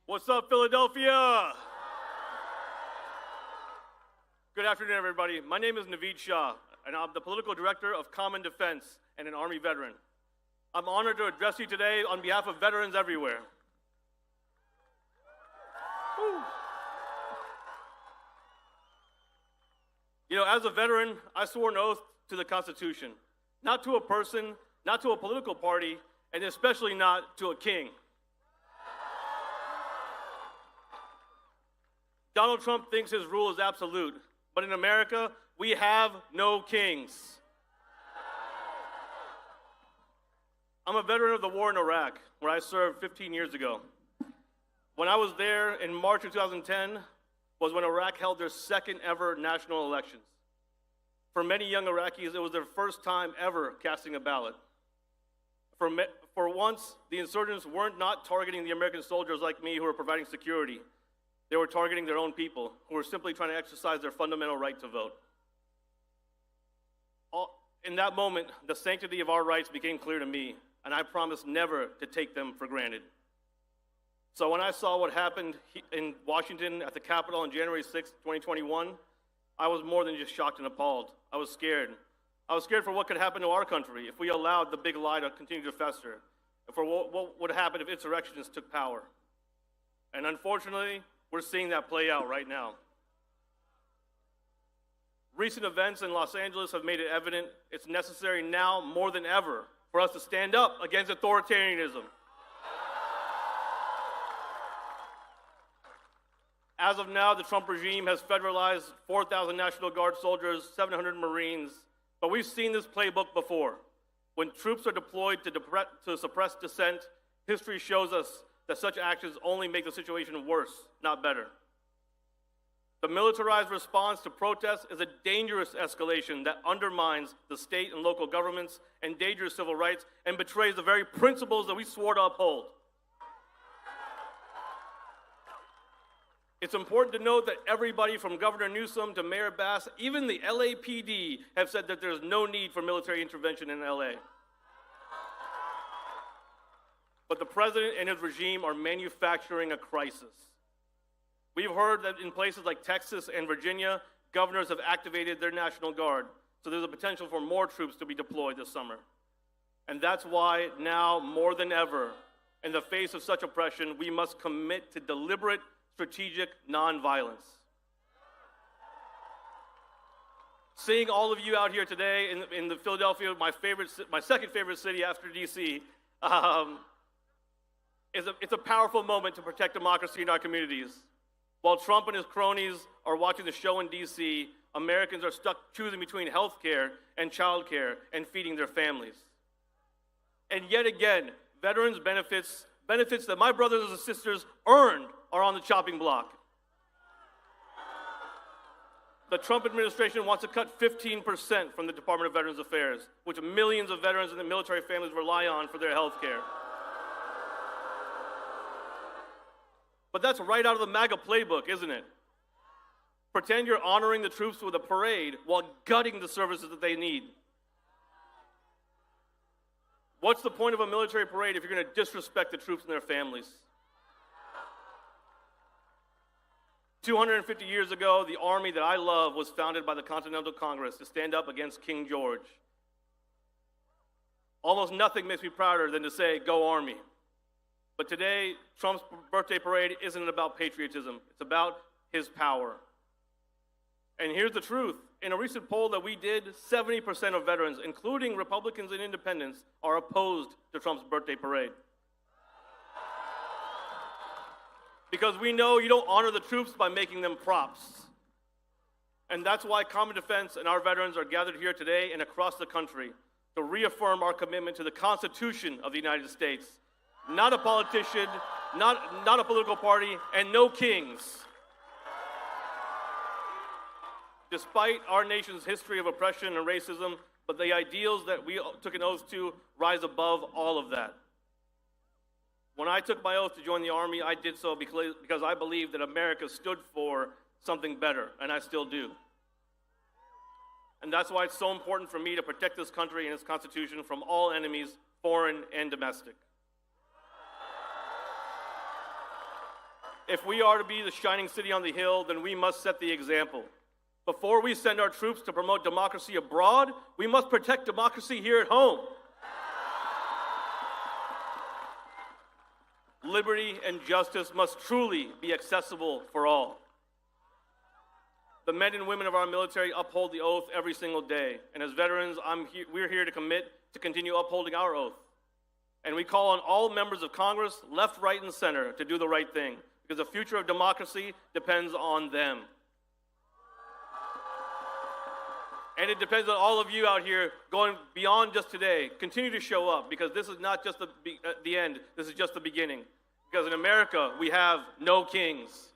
What's up, Philadelphia? Good afternoon, everybody. My name is Naveed Shah, and I'm the Political Director of Common Defense and an Army veteran. I'm honored to address you today on behalf of veterans everywhere. Woo. You know, as a veteran, I swore an oath to the Constitution, not to a person, not to a political party, and especially not to a king. Donald Trump thinks his rule is absolute, but in America, we have no kings. I'm a veteran of the war in Iraq, where I served 15 years ago. When I was there in March of 2010 was when Iraq held their second ever national elections. For many young Iraqis, it was their first time ever casting a ballot. For once, the insurgents weren't not targeting the American soldiers like me who were providing security. They were targeting their own people, who were simply trying to exercise their fundamental right to vote. In that moment, the sanctity of our rights became clear to me, and I promised never to take them for granted. So when I saw what happened in Washington at the Capitol on January 6, 2021, I was more than just shocked and appalled. I was scared. I was scared for what could happen to our country if we allowed the big lie to continue to fester, and for what would happen if insurrectionists took power. And unfortunately, we're seeing that play out right now. Recent events in Los Angeles have made it evident it's necessary now more than ever for us to stand up against authoritarianism. As of now, the Trump regime has federalized 4,000 National Guard soldiers, 700 Marines, but we've seen this playbook before. When troops are deployed to suppress dissent, history shows us that such actions only make the situation worse, not better. The militarized response to protests is a dangerous escalation that undermines the state and local governments, endangers civil rights, and betrays the very principles that we swore to uphold. It's important to note that everybody from Governor Newsom to Mayor Bass, even the LAPD, have said that there's no need for military intervention in LA. But the president and his regime are manufacturing a crisis. We've heard that in places like Texas and Virginia, governors have activated their National Guard, so there's a potential for more troops to be deployed this summer. And that's why now, more than ever, in the face of such oppression, we must commit to deliberate, strategic nonviolence. Seeing all of you out here today in the Philadelphia, my second favorite city after DC, it's a powerful moment to protect democracy in our communities. While Trump and his cronies are watching the show in DC, Americans are stuck choosing between health care and child care and feeding their families. And yet again, veterans' benefits that my brothers and sisters earned are on the chopping block. The Trump administration wants to cut 15% from the Department of Veterans Affairs, which millions of veterans and the military families rely on for their health care. But that's right out of the MAGA playbook, isn't it? Pretend you're honoring the troops with a parade while gutting the services that they need. What's the point of a military parade if you're going to disrespect the troops and their families? 250 years ago, the army that I love was founded by the Continental Congress to stand up against King George. Almost nothing makes me prouder than to say, "Go Army." But today, Trump's birthday parade isn't about patriotism. It's about his power. And here's the truth. In a recent poll that we did, 70% of veterans, including Republicans and independents, are opposed to Trump's birthday parade. Because we know you don't honor the troops by making them props. And that's why Common Defense and our veterans are gathered here today and across the country to reaffirm our commitment to the Constitution of the United States. Not a politician, not a political party, and no kings. Despite our nation's history of oppression and racism, but the ideals that we took an oath to rise above all of that. When I took my oath to join the Army, I did so because I believed that America stood for something better, and I still do. And that's why it's so important for me to protect this country and its Constitution from all enemies, foreign and domestic. If we are to be the shining city on the hill, then we must set the example. Before we send our troops to promote democracy abroad, we must protect democracy here at home. Liberty and justice must truly be accessible for all. The men and women of our military uphold the oath every single day. And as veterans, we're here to commit to continue upholding our oath. And we call on all members of Congress, left, right, and center, to do the right thing, because the future of democracy depends on them. And it depends on all of you out here going beyond just today. Continue to show up, because this is not just the end, this is just the beginning. Because in America, we have no kings.